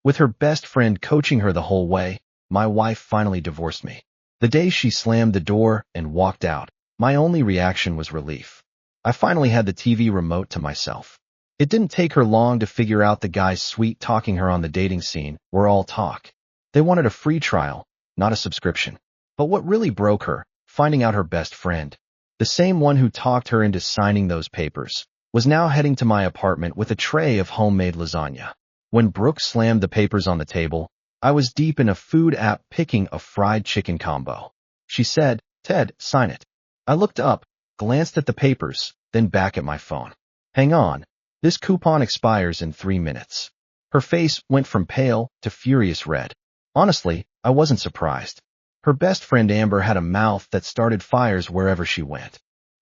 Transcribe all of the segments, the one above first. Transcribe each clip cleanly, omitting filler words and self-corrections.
With her best friend coaching her the whole way, my wife finally divorced me. The day she slammed the door and walked out, my only reaction was relief. I finally had the TV remote to myself. It didn't take her long to figure out the guys sweet-talking her on the dating scene were all talk. They wanted a free trial, not a subscription. But what really broke her, finding out her best friend, the same one who talked her into signing those papers, was now heading to my apartment with a tray of homemade lasagna. When Brooke slammed the papers on the table, I was deep in a food app picking a fried chicken combo. She said, "Ted, sign it." I looked up, glanced at the papers, then back at my phone. "Hang on. This coupon expires in 3 minutes." Her face went from pale to furious red. Honestly, I wasn't surprised. Her best friend Amber had a mouth that started fires wherever she went.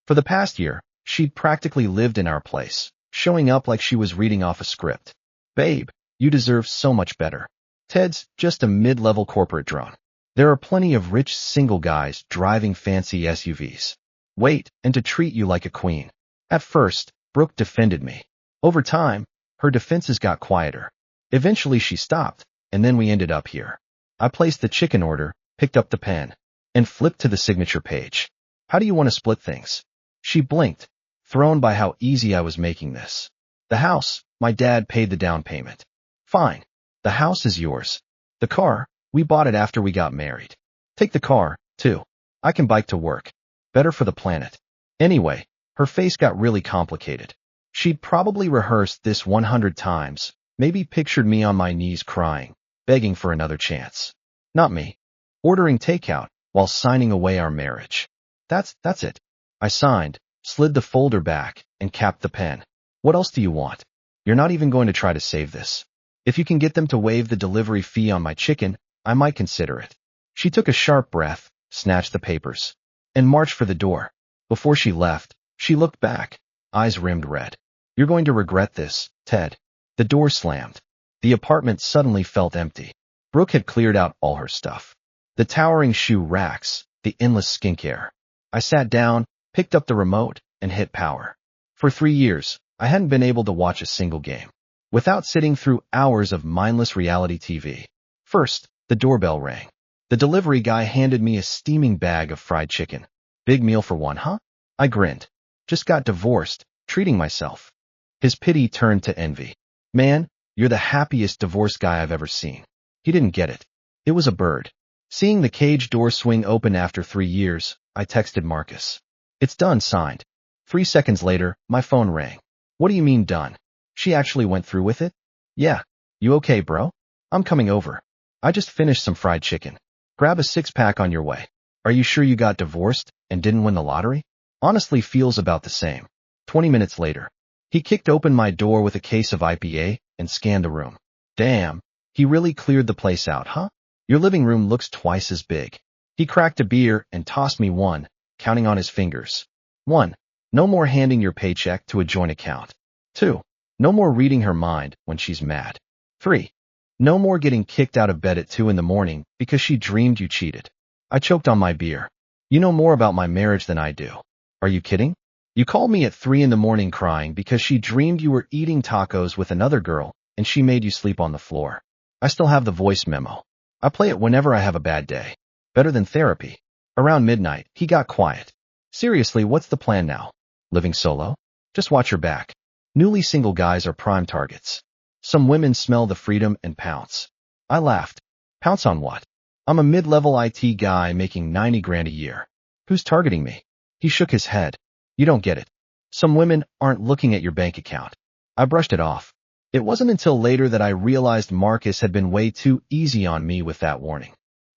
For the past year, she'd practically lived in our place, showing up like she was reading off a script. "Babe, you deserve so much better. Ted's just a mid-level corporate drone. There are plenty of rich single guys driving fancy SUVs. Wait, and to treat you like a queen." At first, Brooke defended me. Over time, her defenses got quieter. Eventually she stopped, and then we ended up here. I placed the chicken order, picked up the pen, and flipped to the signature page. "How do you want to split things?" She blinked, thrown by how easy I was making this. "The house, my dad paid the down payment." "Fine. The house is yours. The car, we bought it after we got married. Take the car, too. I can bike to work. Better for the planet." Anyway, her face got really complicated. She'd probably rehearsed this 100 times, maybe pictured me on my knees crying, begging for another chance. Not me. Ordering takeout while signing away our marriage. That's it. I signed, slid the folder back, and capped the pen. "What else do you want? You're not even going to try to save this. If you can get them to waive the delivery fee on my chicken, I might consider it." She took a sharp breath, snatched the papers, and marched for the door. Before she left, she looked back, eyes rimmed red. "You're going to regret this, Ted." The door slammed. The apartment suddenly felt empty. Brooke had cleared out all her stuff. The towering shoe racks, the endless skincare. I sat down, picked up the remote, and hit power. For 3 years, I hadn't been able to watch a single game without sitting through hours of mindless reality TV. First, the doorbell rang. The delivery guy handed me a steaming bag of fried chicken. "Big meal for one, huh?" I grinned. "Just got divorced, treating myself." His pity turned to envy. "Man, you're the happiest divorced guy I've ever seen." He didn't get it. It was a bird. Seeing the cage door swing open after 3 years, I texted Marcus. "It's done, signed." 3 seconds later, my phone rang. "What do you mean done? She actually went through with it?" "Yeah. You okay, bro? I'm coming over. I just finished some fried chicken. Grab a 6-pack on your way." "Are you sure you got divorced and didn't win the lottery?" "Honestly, feels about the same." 20 minutes later, he kicked open my door with a case of IPA and scanned the room. "Damn, he really cleared the place out, huh? Your living room looks twice as big." He cracked a beer and tossed me one, counting on his fingers. 1. No more handing your paycheck to a joint account. 2. No more reading her mind when she's mad. 3. No more getting kicked out of bed at 2 in the morning because she dreamed you cheated. I choked on my beer. "You know more about my marriage than I do." "Are you kidding? You called me at 3 in the morning crying because she dreamed you were eating tacos with another girl and she made you sleep on the floor." I still have the voice memo. I play it whenever I have a bad day. Better than therapy. Around midnight, he got quiet. "Seriously, what's the plan now? Living solo? Just watch your back. Newly single guys are prime targets. Some women smell the freedom and pounce." I laughed. "Pounce on what? I'm a mid-level IT guy making 90 grand a year. Who's targeting me?" He shook his head. "You don't get it. Some women aren't looking at your bank account." I brushed it off. It wasn't until later that I realized Marcus had been way too easy on me with that warning.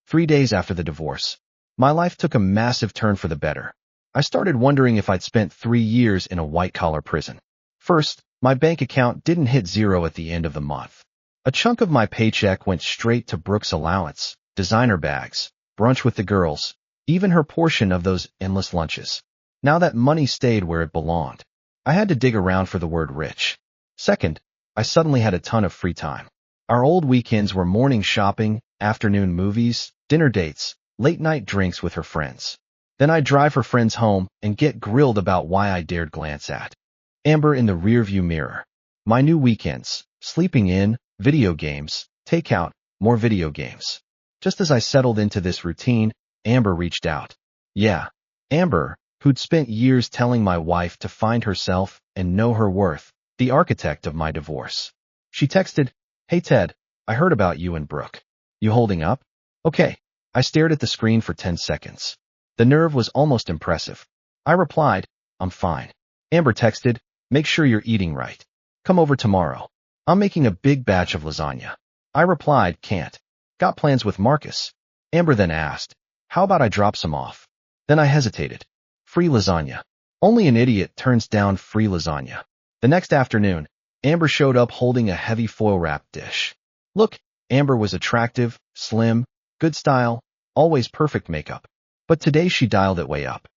3 days after the divorce, my life took a massive turn for the better. I started wondering if I'd spent 3 years in a white-collar prison. First, my bank account didn't hit zero at the end of the month. A chunk of my paycheck went straight to Brooke's allowance, designer bags, brunch with the girls, even her portion of those endless lunches. Now that money stayed where it belonged. I had to dig around for the word rich. Second, I suddenly had a ton of free time. Our old weekends were morning shopping, afternoon movies, dinner dates, late-night drinks with her friends. Then I'd drive her friends home and get grilled about why I dared glance at Amber in the rearview mirror. My new weekends, sleeping in, video games, takeout, more video games. Just as I settled into this routine, Amber reached out. Yeah, Amber, who'd spent years telling my wife to find herself and know her worth, the architect of my divorce. She texted, "Hey Ted, I heard about you and Brooke. You holding up?" Okay. I stared at the screen for 10 seconds. The nerve was almost impressive. I replied, "I'm fine." Amber texted, "Make sure you're eating right. Come over tomorrow. I'm making a big batch of lasagna." I replied, "Can't. Got plans with Marcus." Amber then asked, "How about I drop some off?" Then I hesitated. Free lasagna. Only an idiot turns down free lasagna. The next afternoon, Amber showed up holding a heavy foil-wrapped dish. Look, Amber was attractive, slim, good style, always perfect makeup. But today she dialed it way up.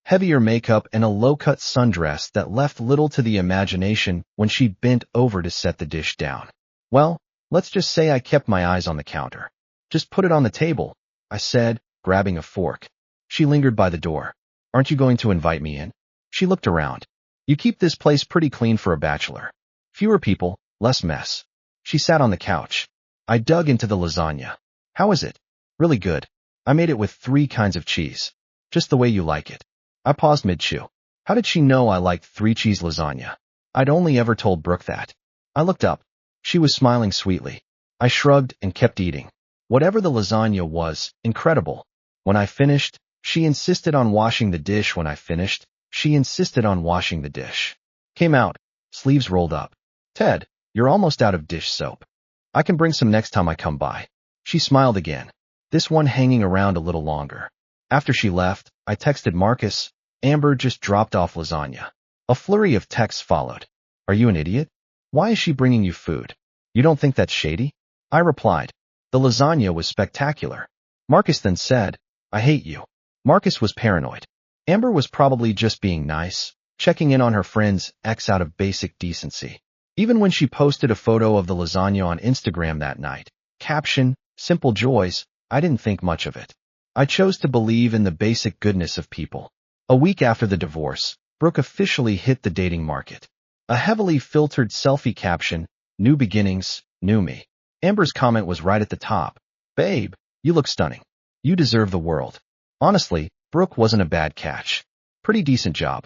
Heavier makeup and a low-cut sundress that left little to the imagination when she bent over to set the dish down. Well, let's just say I kept my eyes on the counter. "Just put it on the table," I said, grabbing a fork. She lingered by the door. "Aren't you going to invite me in?" She looked around. "You keep this place pretty clean for a bachelor. Fewer people, less mess." She sat on the couch. I dug into the lasagna. "How is it?" "Really good. I made it with 3 kinds of cheese. Just the way you like it." I paused mid-chew. How did she know I liked 3-cheese lasagna? I'd only ever told Brooke that. I looked up. She was smiling sweetly. I shrugged and kept eating. Whatever the lasagna was, incredible. When I finished, she insisted on washing the dish. When I finished, she insisted on washing the dish. Came out, sleeves rolled up. "Ted, you're almost out of dish soap. I can bring some next time I come by." She smiled again, this one hanging around a little longer. After she left, I texted Marcus. "Amber just dropped off lasagna." A flurry of texts followed. "Are you an idiot? Why is she bringing you food? You don't think that's shady?" I replied, "The lasagna was spectacular." Marcus then said, "I hate you." Marcus was paranoid. Amber was probably just being nice, checking in on her friend's ex out of basic decency. Even when she posted a photo of the lasagna on Instagram that night, caption, "Simple joys," I didn't think much of it. I chose to believe in the basic goodness of people. A week after the divorce, Brooke officially hit the dating market. A heavily filtered selfie caption, "New beginnings, new me." Amber's comment was right at the top. "Babe, you look stunning. You deserve the world." Honestly, Brooke wasn't a bad catch. Pretty decent job.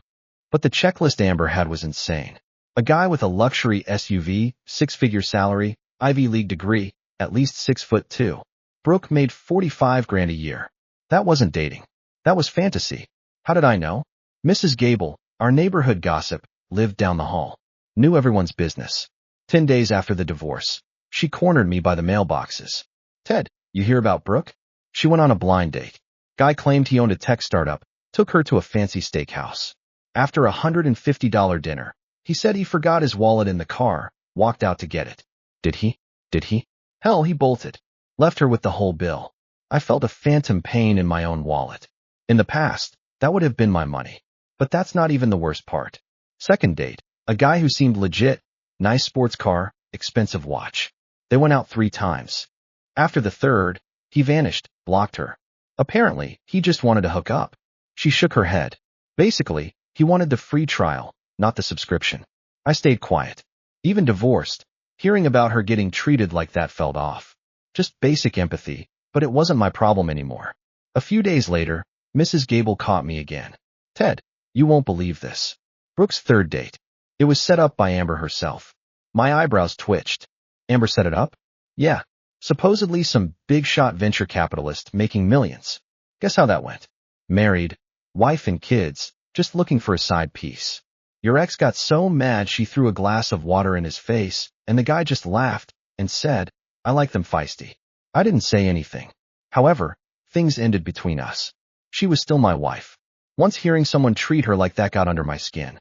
But the checklist Amber had was insane. A guy with a luxury SUV, 6-figure salary, Ivy League degree, at least 6'2". Brooke made 45 grand a year. That wasn't dating. That was fantasy. How did I know? Mrs. Gable, our neighborhood gossip, lived down the hall. Knew everyone's business. 10 days after the divorce, she cornered me by the mailboxes. "Ted, you hear about Brooke? She went on a blind date. Guy claimed he owned a tech startup, took her to a fancy steakhouse. After a $150 dinner, he said he forgot his wallet in the car, walked out to get it." Did he? Did he? Hell, he bolted. Left her with the whole bill. I felt a phantom pain in my own wallet. In the past, that would have been my money. But that's not even the worst part. Second date, a guy who seemed legit, nice sports car, expensive watch. They went out 3 times. After the third, he vanished, blocked her. Apparently, he just wanted to hook up. She shook her head. Basically, he wanted the free trial, not the subscription. I stayed quiet. Even divorced, hearing about her getting treated like that felt off. Just basic empathy, but it wasn't my problem anymore. A few days later, Mrs. Gable caught me again. "Ted, you won't believe this. Brooke's third date. It was set up by Amber herself." My eyebrows twitched. "Amber set it up?" "Yeah. Supposedly some big-shot venture capitalist making millions. Guess how that went? Married, wife and kids, just looking for a side piece. Your ex got so mad she threw a glass of water in his face, and the guy just laughed and said, 'I like them feisty.' I didn't say anything. However, things ended between us. She was still my wife. Once hearing someone treat her like that got under my skin.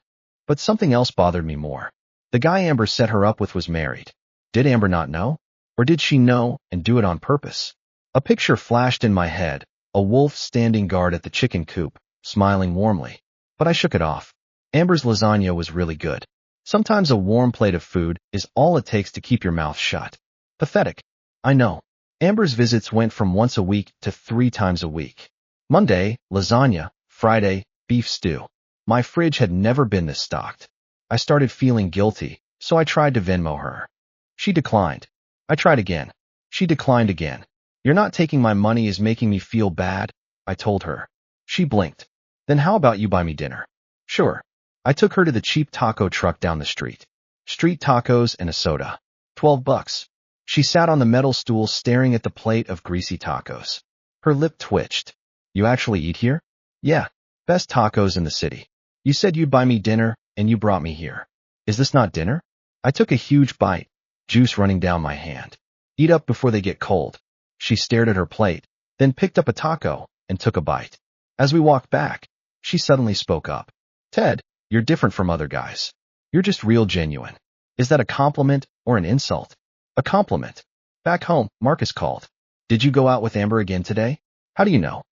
But something else bothered me more. The guy Amber set her up with was married. Did Amber not know? Or did she know and do it on purpose? A picture flashed in my head, a wolf standing guard at the chicken coop, smiling warmly. But I shook it off. Amber's lasagna was really good. Sometimes a warm plate of food is all it takes to keep your mouth shut. Pathetic. I know. Amber's visits went from once a week to 3 times a week. Monday, lasagna. Friday, beef stew. My fridge had never been this stocked. I started feeling guilty, so I tried to Venmo her. She declined. I tried again. She declined again. You're not taking my money is making me feel bad, I told her. She blinked. Then how about you buy me dinner? Sure. I took her to the cheap taco truck down the street. Street tacos and a soda. $12. She sat on the metal stool staring at the plate of greasy tacos. Her lip twitched. You actually eat here? Yeah. Best tacos in the city. You said you'd buy me dinner, and you brought me here. Is this not dinner? I took a huge bite, juice running down my hand. Eat up before they get cold. She stared at her plate, then picked up a taco and took a bite. As we walked back, she suddenly spoke up. Ted, you're different from other guys. You're just real genuine. Is that a compliment or an insult? A compliment. Back home, Marcus called. Did you go out with Amber again today? How do you know?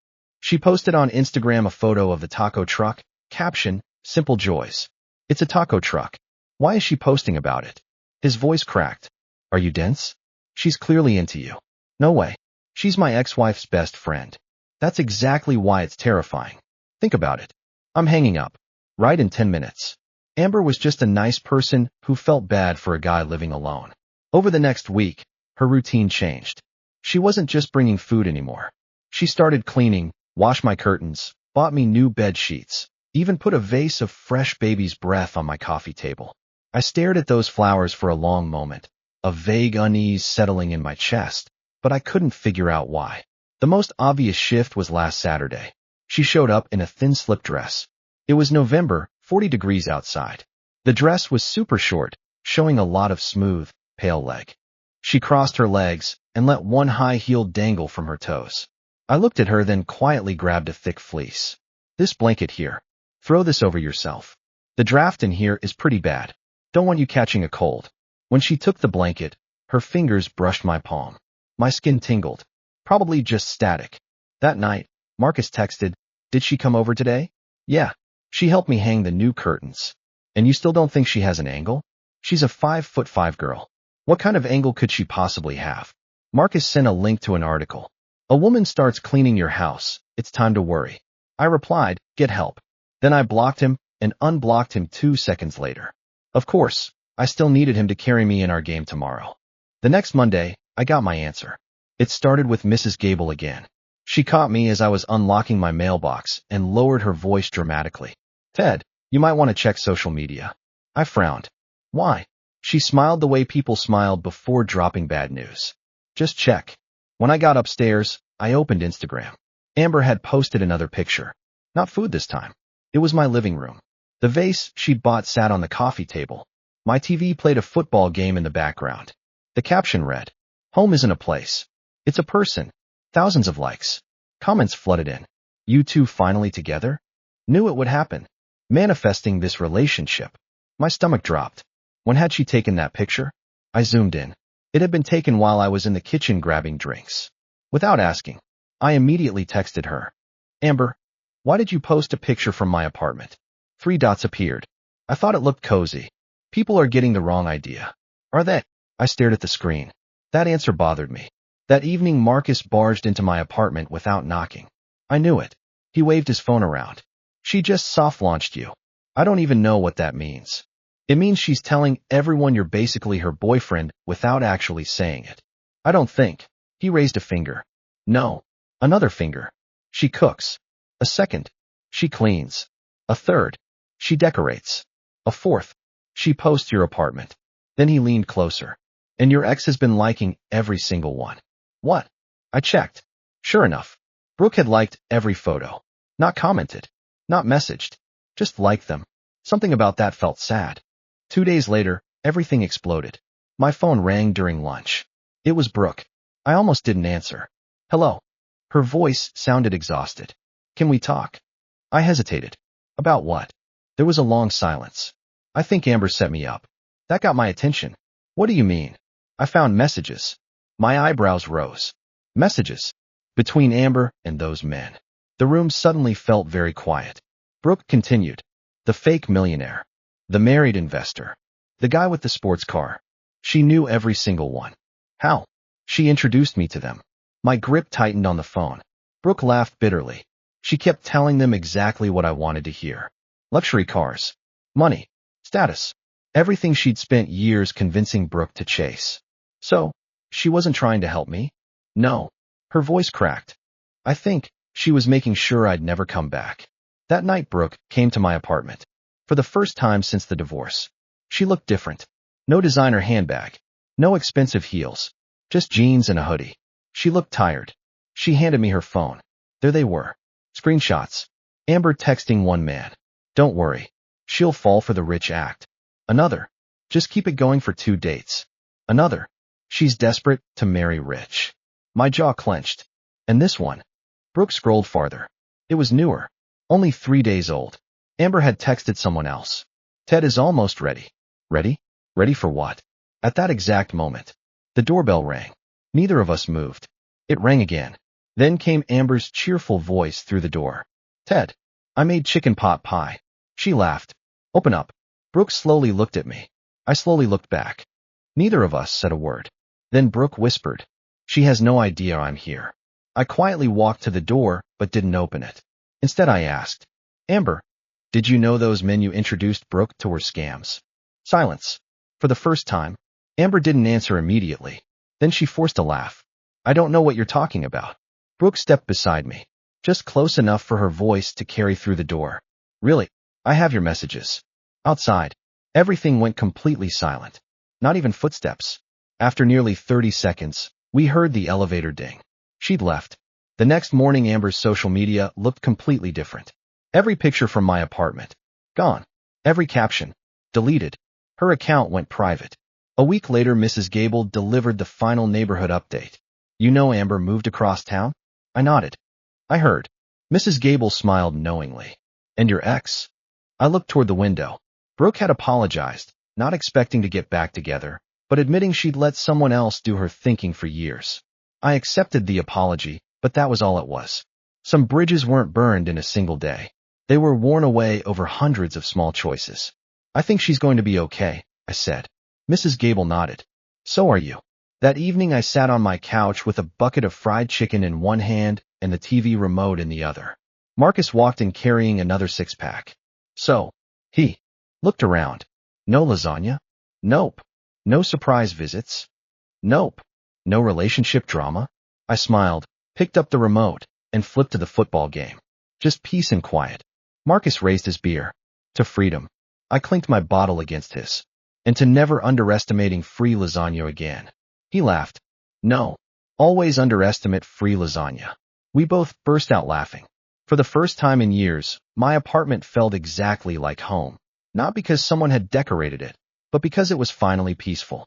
She posted on Instagram a photo of the taco truck, caption, Simple Joys. It's a taco truck. Why is she posting about it? His voice cracked. Are you dense? She's clearly into you. No way. She's my ex-wife's best friend. That's exactly why it's terrifying. Think about it. I'm hanging up. Right in 10 minutes. Amber was just a nice person who felt bad for a guy living alone. Over the next week, her routine changed. She wasn't just bringing food anymore. She started cleaning, washed my curtains, bought me new bed sheets, even put a vase of fresh baby's breath on my coffee table. I stared at those flowers for a long moment, a vague unease settling in my chest, but I couldn't figure out why. The most obvious shift was last Saturday. She showed up in a thin slip dress. It was November, 40 degrees outside. The dress was super short, showing a lot of smooth, pale leg. She crossed her legs and let one high heel dangle from her toes. I looked at her, then quietly grabbed a thick fleece. This blanket here. Throw this over yourself. The draft in here is pretty bad. Don't want you catching a cold. When she took the blanket, her fingers brushed my palm. My skin tingled. Probably just static. That night, Marcus texted, Did she come over today? Yeah. She helped me hang the new curtains. And you still don't think she has an angle? She's a 5'5" girl. What kind of angle could she possibly have? Marcus sent a link to an article. A woman starts cleaning your house. It's time to worry. I replied, get help. Then I blocked him and unblocked him 2 seconds later. Of course, I still needed him to carry me in our game tomorrow. The next Monday, I got my answer. It started with Mrs. Gable again. She caught me as I was unlocking my mailbox and lowered her voice dramatically. Ted, you might want to check social media. I frowned. Why? She smiled the way people smiled before dropping bad news. Just check. When I got upstairs, I opened Instagram. Amber had posted another picture. Not food this time. It was my living room. The vase she'd bought sat on the coffee table. My TV played a football game in the background. The caption read, Home isn't a place. It's a person. Thousands of likes. Comments flooded in. You two finally together? Knew it would happen. Manifesting this relationship. My stomach dropped. When had she taken that picture? I zoomed in. It had been taken while I was in the kitchen grabbing drinks. Without asking, I immediately texted her. Amber, why did you post a picture from my apartment? 3 dots appeared. I thought it looked cozy. People are getting the wrong idea. Are they? I stared at the screen. That answer bothered me. That evening, Marcus barged into my apartment without knocking. I knew it. He waved his phone around. She just soft-launched you. I don't even know what that means. It means she's telling everyone you're basically her boyfriend without actually saying it. I don't think. He raised a finger. No. Another finger. She cooks. A second. She cleans. A third. She decorates. A fourth. She posts your apartment. Then he leaned closer. And your ex has been liking every single one. What? I checked. Sure enough. Brooke had liked every photo. Not commented. Not messaged. Just liked them. Something about that felt sad. 2 days later, everything exploded. My phone rang during lunch. It was Brooke. I almost didn't answer. Hello. Her voice sounded exhausted. Can we talk? I hesitated. About what? There was a long silence. I think Amber set me up. That got my attention. What do you mean? I found messages. My eyebrows rose. Messages. Between Amber and those men. The room suddenly felt very quiet. Brooke continued. The fake millionaire. The married investor. The guy with the sports car. She knew every single one. How? She introduced me to them. My grip tightened on the phone. Brooke laughed bitterly. She kept telling them exactly what I wanted to hear. Luxury cars. Money. Status. Everything she'd spent years convincing Brooke to chase. So, She wasn't trying to help me. No. Her voice cracked. I think she was making sure I'd never come back. That night Brooke came to my apartment. For the first time since the divorce. She looked different. No designer handbag. No expensive heels. Just jeans and a hoodie. She looked tired. She handed me her phone. There they were. Screenshots. Amber texting one man. Don't worry. She'll fall for the rich act. Another. Just keep it going for 2 dates. Another. She's desperate to marry rich. My jaw clenched. And this one. Brooke scrolled farther. It was newer. Only 3 days old. Amber had texted someone else. Ted is almost ready. Ready? Ready for what? At that exact moment, the doorbell rang. Neither of us moved. It rang again. Then came Amber's cheerful voice through the door. Ted, I made chicken pot pie. She laughed. Open up. Brooke slowly looked at me. I slowly looked back. Neither of us said a word. Then Brooke whispered. She has no idea I'm here. I quietly walked to the door, but didn't open it. Instead I asked, Amber, did you know those men you introduced Brooke to were scams? Silence. For the first time, Amber didn't answer immediately. Then she forced a laugh. I don't know what you're talking about. Brooke stepped beside me, just close enough for her voice to carry through the door. Really, I have your messages. Outside, everything went completely silent. Not even footsteps. After nearly 30 seconds, we heard the elevator ding. She'd left. The next morning Amber's social media looked completely different. Every picture from my apartment. Gone. Every caption. Deleted. Her account went private. A week later Mrs. Gable delivered the final neighborhood update. You know Amber moved across town? I nodded. I heard. Mrs. Gable smiled knowingly. And your ex? I looked toward the window. Brooke had apologized, not expecting to get back together, but admitting she'd let someone else do her thinking for years. I accepted the apology, but that was all it was. Some bridges weren't burned in a single day. They were worn away over hundreds of small choices. I think she's going to be okay, I said. Mrs. Gable nodded. So are you. That evening I sat on my couch with a bucket of fried chicken in one hand and the TV remote in the other. Marcus walked in carrying another 6-pack. So, he looked around. No lasagna? Nope. No surprise visits? Nope. No relationship drama? I smiled, picked up the remote, and flipped to the football game. Just peace and quiet. Marcus raised his beer. To freedom. I clinked my bottle against his. And to never underestimating free lasagna again. He laughed. No. Always underestimate free lasagna. We both burst out laughing. For the first time in years, my apartment felt exactly like home. Not because someone had decorated it, but because it was finally peaceful.